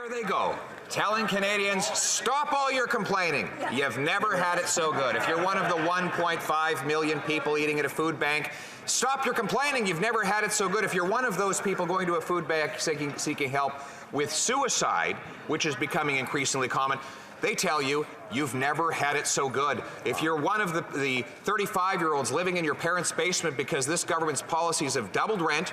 There they go, telling Canadians, stop all your complaining. You've never had it so good. If you're one of the 1.5 million people eating at a food bank, stop your complaining. You've never had it so good. If you're one of those people going to a food bank seeking help with suicide, which is becoming increasingly common, they tell you, you've never had it so good. If you're one of the 35-year-olds living in your parents' basement because this government's policies have doubled rent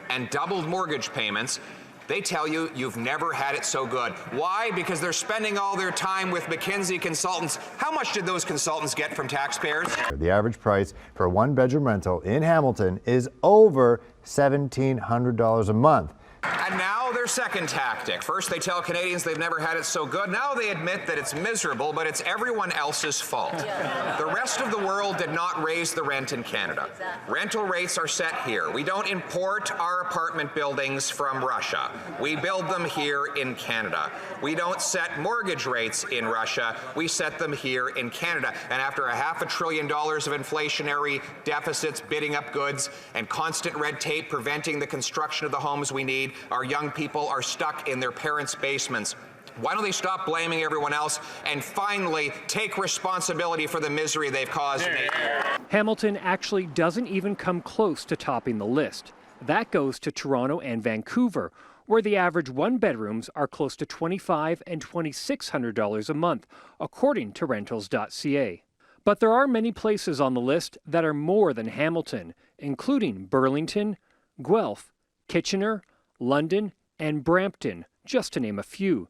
and doubled mortgage payments, they tell you you've never had it so good. Why? Because they're spending all their time with McKinsey consultants. How much did those consultants get from taxpayers? The average price for a one-bedroom rental in Hamilton is over $1,700 a month. And now their second tactic. First, they tell Canadians they've never had it so good. Now they admit that it's miserable, but it's everyone else's fault. The rest of the world did not raise the rent in Canada. Rental rates are set here. We don't import our apartment buildings from Russia. We build them here in Canada. We don't set mortgage rates in Russia. We set them here in Canada. And after $500 billion of inflationary deficits bidding up goods and constant red tape preventing the construction of the homes we need, our young people are stuck in their parents' basements. Why don't they stop blaming everyone else and finally take responsibility for the misery they've caused? Hamilton actually doesn't even come close to topping the list. That goes to Toronto and Vancouver, where the average one-bedrooms are close to $2,500 and $2,600 a month, according to rentals.ca. But there are many places on the list that are more than Hamilton, including Burlington, Guelph, Kitchener, London, and Brampton, just to name a few.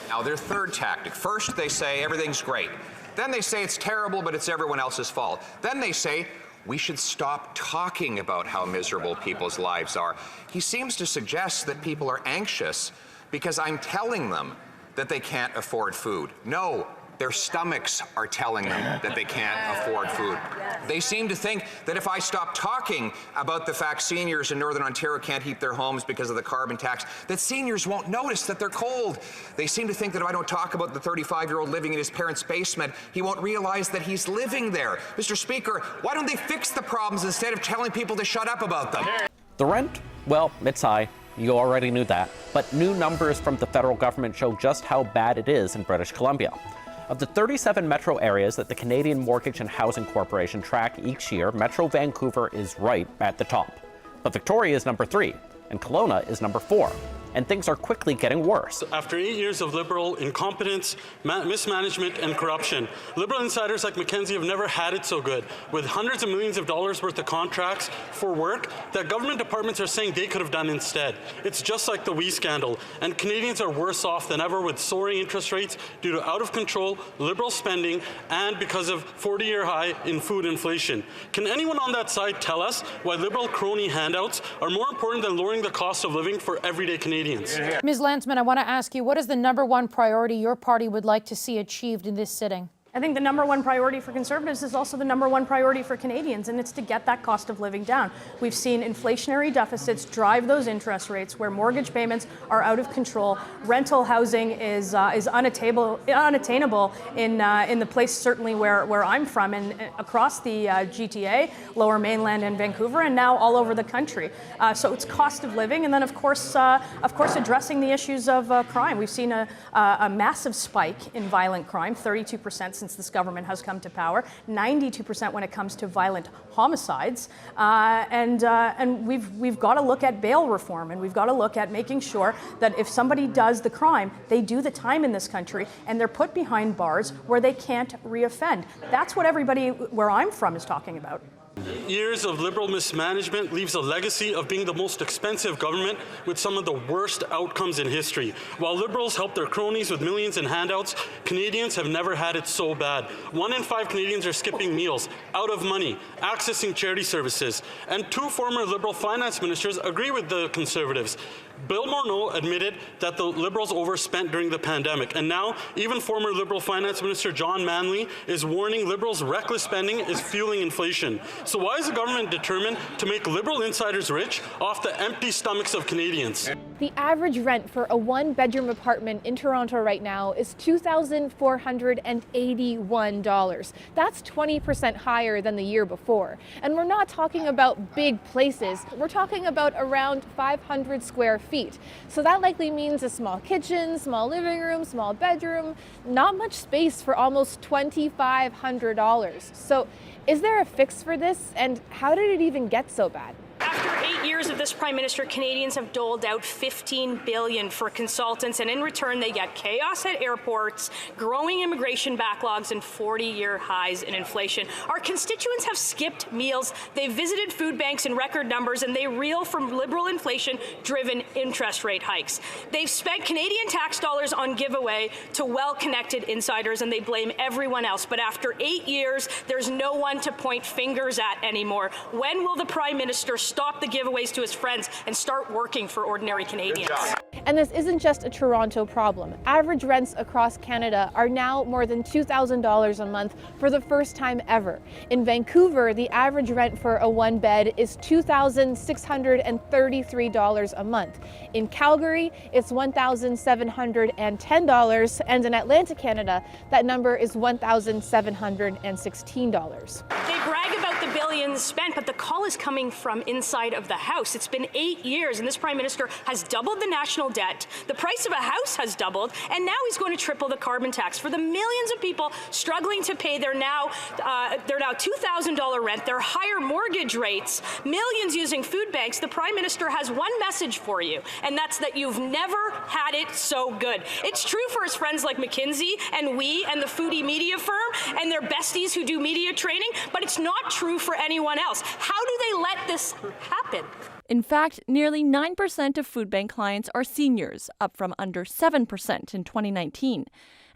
Now, their third tactic. First, they say everything's great. Then they say it's terrible, but it's everyone else's fault. Then they say we should stop talking about how miserable people's lives are. He seems to suggest that people are anxious because I'm telling them that they can't afford food. No. Their stomachs are telling them that they can't afford food. They seem to think that if I stop talking about the fact seniors in Northern Ontario can't heat their homes because of the carbon tax, that seniors won't notice that they're cold. They seem to think that if I don't talk about the 35-year-old living in his parents' basement, he won't realize that he's living there. Mr. Speaker, why don't they fix the problems instead of telling people to shut up about them? The rent? Well, it's high. You already knew that. But new numbers from the federal government show just how bad it is in British Columbia. Of the 37 metro areas that the Canadian Mortgage and Housing Corporation track each year, Metro Vancouver is right at the top. But Victoria is number 3, and Kelowna is number 4. And things are quickly getting worse. After 8 years of Liberal incompetence, mismanagement, and corruption, Liberal insiders like McKinsey have never had it so good, with hundreds of millions of dollars worth of contracts for work that government departments are saying they could have done instead. It's just like the WE scandal, and Canadians are worse off than ever with soaring interest rates due to out-of-control Liberal spending and because of 40-year high in food inflation. Can anyone on that side tell us why Liberal crony handouts are more important than lowering the cost of living for everyday Canadians? Ms. Landsman, I want to ask you, what is the #1 priority your party would like to see achieved in this sitting? I think the #1 priority for Conservatives is also the #1 priority for Canadians, and it's to get that cost of living down. We've seen inflationary deficits drive those interest rates where mortgage payments are out of control. Rental housing is unattainable in the place certainly where I'm from and across the GTA, Lower Mainland and Vancouver, and now all over the country. So it's cost of living, and then of course addressing the issues of crime. We've seen a massive spike in violent crime, 32% since this government has come to power, 92% when it comes to violent homicides, and we've got to look at bail reform, and we've got to look at making sure that if somebody does the crime, they do the time in this country, and they're put behind bars where they can't reoffend. That's what everybody where I'm from is talking about. Years of Liberal mismanagement leaves a legacy of being the most expensive government with some of the worst outcomes in history. While Liberals help their cronies with millions in handouts, Canadians have never had it so bad. 1 in 5 Canadians are skipping meals, out of money, accessing charity services. And 2 former Liberal finance ministers agree with the Conservatives. Bill Morneau admitted that the Liberals overspent during the pandemic. And now, even former Liberal finance minister John Manley is warning Liberals' reckless spending is fueling inflation. So why is the government determined to make Liberal insiders rich off the empty stomachs of Canadians? The average rent for a one-bedroom apartment in Toronto right now is $2,481. That's 20% higher than the year before. And we're not talking about big places. We're talking about around 500 square feet. So that likely means a small kitchen, small living room, small bedroom, not much space for almost $2,500. So is there a fix for this? And how did it even get so bad? After 8 years of this Prime Minister, Canadians have doled out $15 billion for consultants, and in return they get chaos at airports, growing immigration backlogs, and 40-year highs in inflation. Our constituents have skipped meals, they've visited food banks in record numbers, and they reel from Liberal inflation-driven interest rate hikes. They've spent Canadian tax dollars on giveaway to well-connected insiders, and they blame everyone else. But after 8 years, there's no one to point fingers at anymore. When will the Prime Minister stop the giveaways to his friends and start working for ordinary Canadians? And this isn't just a Toronto problem. Average rents across Canada are now more than $2,000 a month for the first time ever. In Vancouver, the average rent for a one bed is $2,633 a month. In Calgary, it's $1,710, and in Atlantic, Canada, that number is $1,716. They brag about the billions spent, but the call is coming from inside of the House. It's been 8 years, and this Prime Minister has doubled the national debt. The price of a house has doubled, and now he's going to triple the carbon tax for the millions of people struggling to pay their now $2,000 rent, their higher mortgage rates, millions using food banks. The Prime Minister has one message for you, and that's that you've never had it so good. It's true for his friends like McKinsey and we and the foodie media firm and their besties who do media training, but it's not true for anyone else. How do they let this happen? In fact, nearly 9% of food bank clients are seniors, up from under 7% in 2019.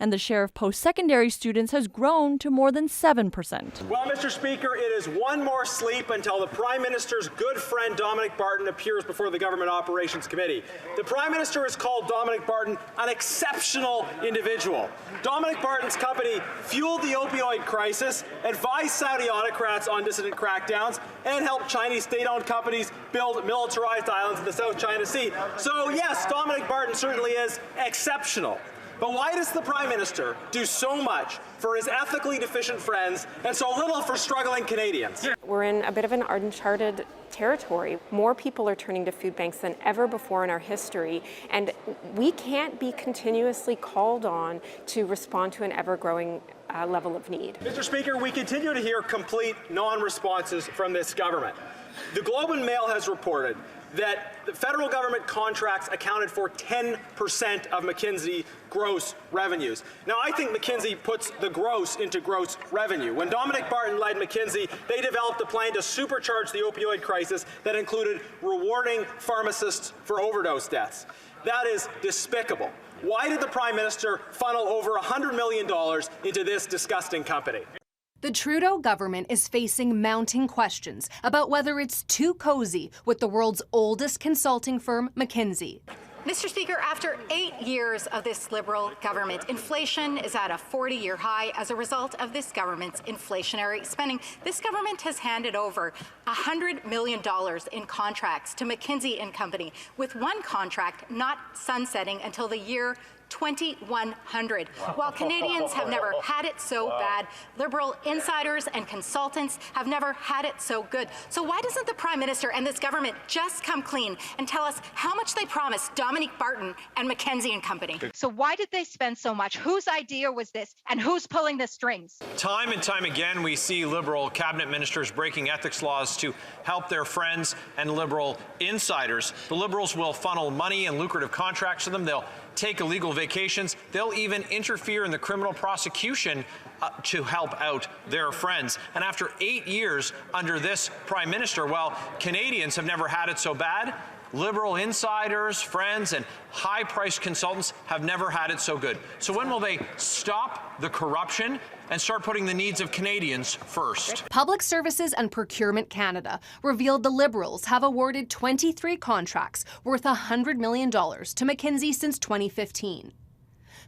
And the share of post-secondary students has grown to more than 7%. Well, Mr. Speaker, it is one more sleep until the Prime Minister's good friend Dominic Barton appears before the Government Operations Committee. The Prime Minister has called Dominic Barton an exceptional individual. Dominic Barton's company fueled the opioid crisis, advised Saudi autocrats on dissident crackdowns, and helped Chinese state-owned companies build militarized islands in the South China Sea. So yes, Dominic Barton certainly is exceptional. But why does the Prime Minister do so much for his ethically deficient friends and so little for struggling Canadians? We're in a bit of an uncharted territory. More people are turning to food banks than ever before in our history, and we can't be continuously called on to respond to an ever-growing level of need. Mr. Speaker, we continue to hear complete non-responses from this government. The Globe and Mail has reported that the federal government contracts accounted for 10% of McKinsey gross revenues. Now, I think McKinsey puts the gross into gross revenue. When Dominic Barton led McKinsey, they developed a plan to supercharge the opioid crisis that included rewarding pharmacists for overdose deaths. That is despicable. Why did the Prime Minister funnel over $100 million into this disgusting company? The Trudeau government is facing mounting questions about whether it's too cozy with the world's oldest consulting firm, McKinsey. Mr. Speaker, after 8 years of this Liberal government, inflation is at a 40-year high as a result of this government's inflationary spending. This government has handed over $100 million in contracts to McKinsey and Company, with one contract not sunsetting until the year 2100. While Canadians have never had it so bad, Liberal insiders and consultants have never had it so good. So why doesn't the Prime Minister and this government just come clean and tell us how much they promised Dominic Barton and McKinsey and Company? So why did they spend so much? Whose idea was this? And who's pulling the strings? Time and time again, we see Liberal cabinet ministers breaking ethics laws to help their friends and Liberal insiders. The Liberals will funnel money and lucrative contracts to them. They'll take illegal vacations. They'll even interfere in the criminal prosecution to help out their friends. And after 8 years under this Prime Minister, well, Canadians have never had it so bad. Liberal insiders, friends, and high-priced consultants have never had it so good. So when will they stop the corruption and start putting the needs of Canadians first? Public Services and Procurement Canada revealed the Liberals have awarded 23 contracts worth $100 million to McKinsey since 2015.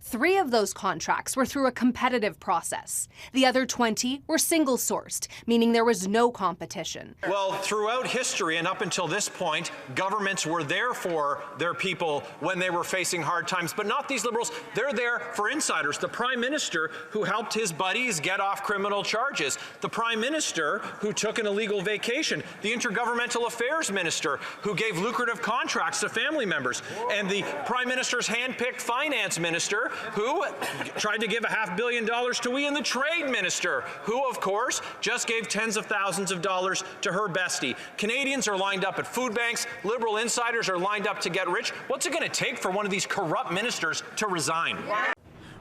3 of those contracts were through a competitive process. The other 20 were single-sourced, meaning there was no competition. Well, throughout history and up until this point, governments were there for their people when they were facing hard times, but not these Liberals. They're there for insiders. The Prime Minister who helped his buddies get off criminal charges, the Prime Minister who took an illegal vacation, the Intergovernmental Affairs Minister who gave lucrative contracts to family members, and the Prime Minister's hand-picked finance minister who tried to give $500 million to we, and the trade minister who, of course, just gave tens of thousands of dollars to her bestie. Canadians are lined up at food banks. Liberal insiders are lined up to get rich. What's it going to take for one of these corrupt ministers to resign?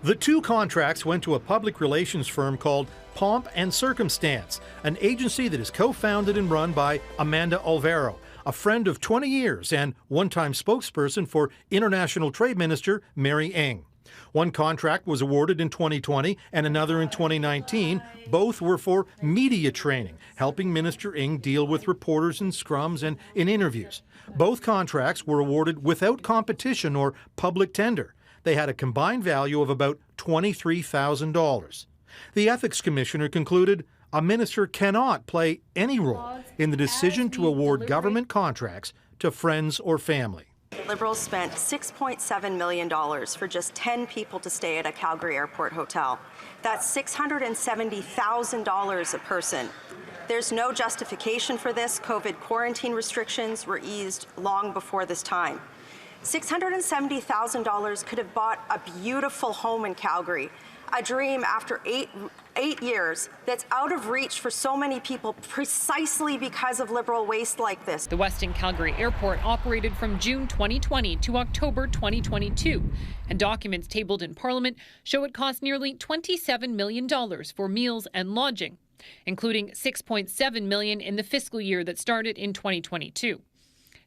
The 2 contracts went to a public relations firm called Pomp and Circumstance, an agency that is co-founded and run by Amanda Alvaro, a friend of 20 years and one-time spokesperson for International Trade Minister Mary Ng. One contract was awarded in 2020 and another in 2019. Both were for media training, helping Minister Ng deal with reporters in scrums and in interviews. Both contracts were awarded without competition or public tender. They had a combined value of about $23,000. The Ethics Commissioner concluded a minister cannot play any role in the decision to award government contracts to friends or family. Liberals spent $6.7 million for just 10 people to stay at a Calgary airport hotel. That's $670,000 a person. There's no justification for this. COVID quarantine restrictions were eased long before this time. $670,000 could have bought a beautiful home in Calgary, a dream after eight years that's out of reach for so many people precisely because of Liberal waste like this. The Westin Calgary Airport operated from June 2020 to October 2022, and documents tabled in Parliament show it cost nearly $27 million for meals and lodging, including $6.7 million in the fiscal year that started in 2022.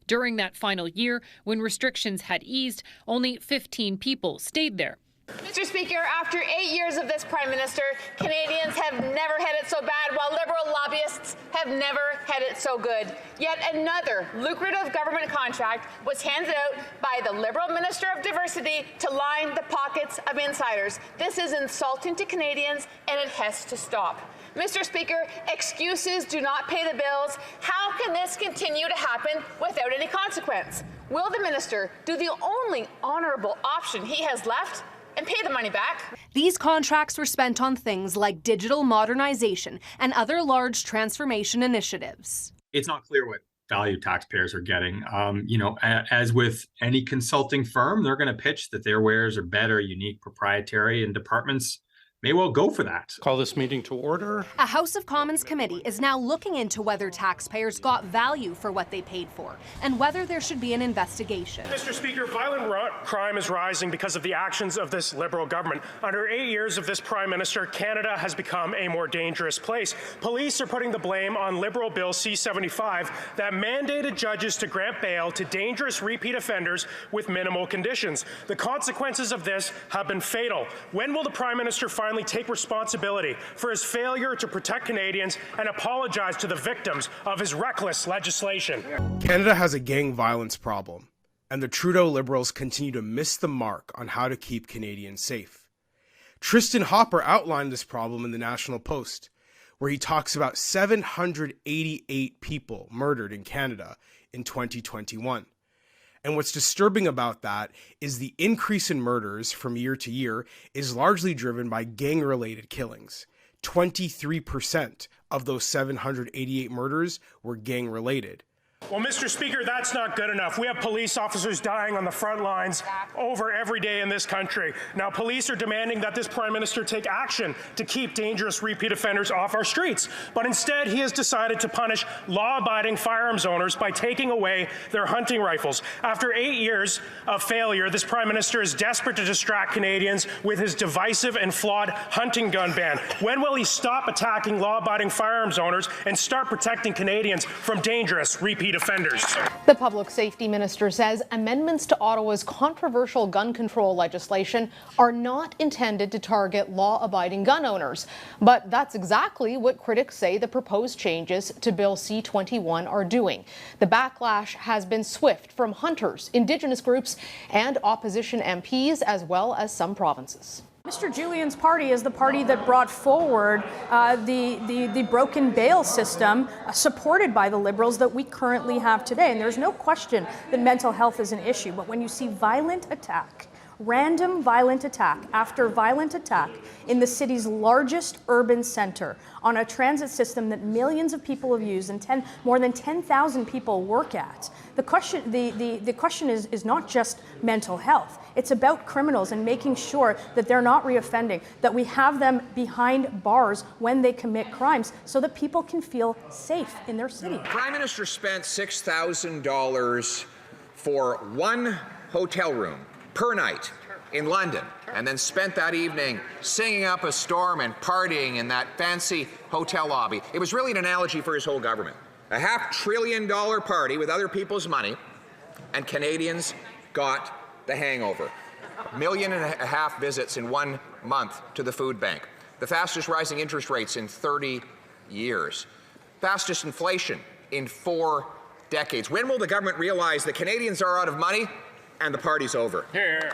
During that final year, when restrictions had eased, only 15 people stayed there. Mr. Speaker, after 8 years of this Prime Minister, Canadians have never had it so bad, while Liberal lobbyists have never had it so good. Yet another lucrative government contract was handed out by the Liberal Minister of Diversity to line the pockets of insiders. This is insulting to Canadians, and it has to stop. Mr. Speaker, excuses do not pay the bills. How can this continue to happen without any consequence? Will the minister do the only honorable option he has left and pay the money back? These contracts were spent on things like digital modernization and other large transformation initiatives. It's not clear what value taxpayers are getting. As with any consulting firm, they're going to pitch that their wares are better, unique, proprietary, and departments may well go for that. Call this meeting to order. A House of Commons committee is now looking into whether taxpayers got value for what they paid for and whether there should be an investigation. Mr. Speaker, violent crime is rising because of the actions of this Liberal government. Under 8 years of this Prime Minister, Canada has become a more dangerous place. Police are putting the blame on Liberal Bill C-75 that mandated judges to grant bail to dangerous repeat offenders with minimal conditions. The consequences of this have been fatal. When will the Prime Minister finally take responsibility for his failure to protect Canadians and apologize to the victims of his reckless legislation? Canada has a gang violence problem, and the Trudeau Liberals continue to miss the mark on how to keep Canadians safe. Tristan Hopper outlined this problem in the National Post, where he talks about 788 people murdered in Canada in 2021. And what's disturbing about that is the increase in murders from year to year is largely driven by gang-related killings. 23% of those 788 murders were gang-related. Well, Mr. Speaker, that's not good enough. We have police officers dying on the front lines over every day in this country. Now, police are demanding that this Prime Minister take action to keep dangerous repeat offenders off our streets. But instead, he has decided to punish law-abiding firearms owners by taking away their hunting rifles. After 8 years of failure, this Prime Minister is desperate to distract Canadians with his divisive and flawed hunting gun ban. When will he stop attacking law-abiding firearms owners and start protecting Canadians from dangerous repeat offenders. The public safety minister says amendments to Ottawa's controversial gun control legislation are not intended to target law-abiding gun owners. But that's exactly what critics say the proposed changes to Bill C-21 are doing. The backlash has been swift from hunters, Indigenous groups, and opposition MPs, as well as some provinces. Mr. Julian's party is the party that brought forward the broken bail system supported by the Liberals that we currently have today. And there's no question that mental health is an issue. But when you see violent attack, random violent attack after violent attack in the city's largest urban center on a transit system that millions of people have used and more than 10,000 people work at, the question is not just mental health. It's about criminals and making sure that they're not reoffending, that we have them behind bars when they commit crimes so that people can feel safe in their city. The Prime Minister spent $6,000 for one hotel room per night in London, and then spent that evening singing up a storm and partying in that fancy hotel lobby. It was really an analogy for his whole government. A $500 billion party with other people's money, and Canadians got the hangover. 1.5 million visits in 1 month to the food bank. The fastest rising interest rates in 30 years. Fastest inflation in 4 decades. When will the government realize that Canadians are out of money and the party's over? Here.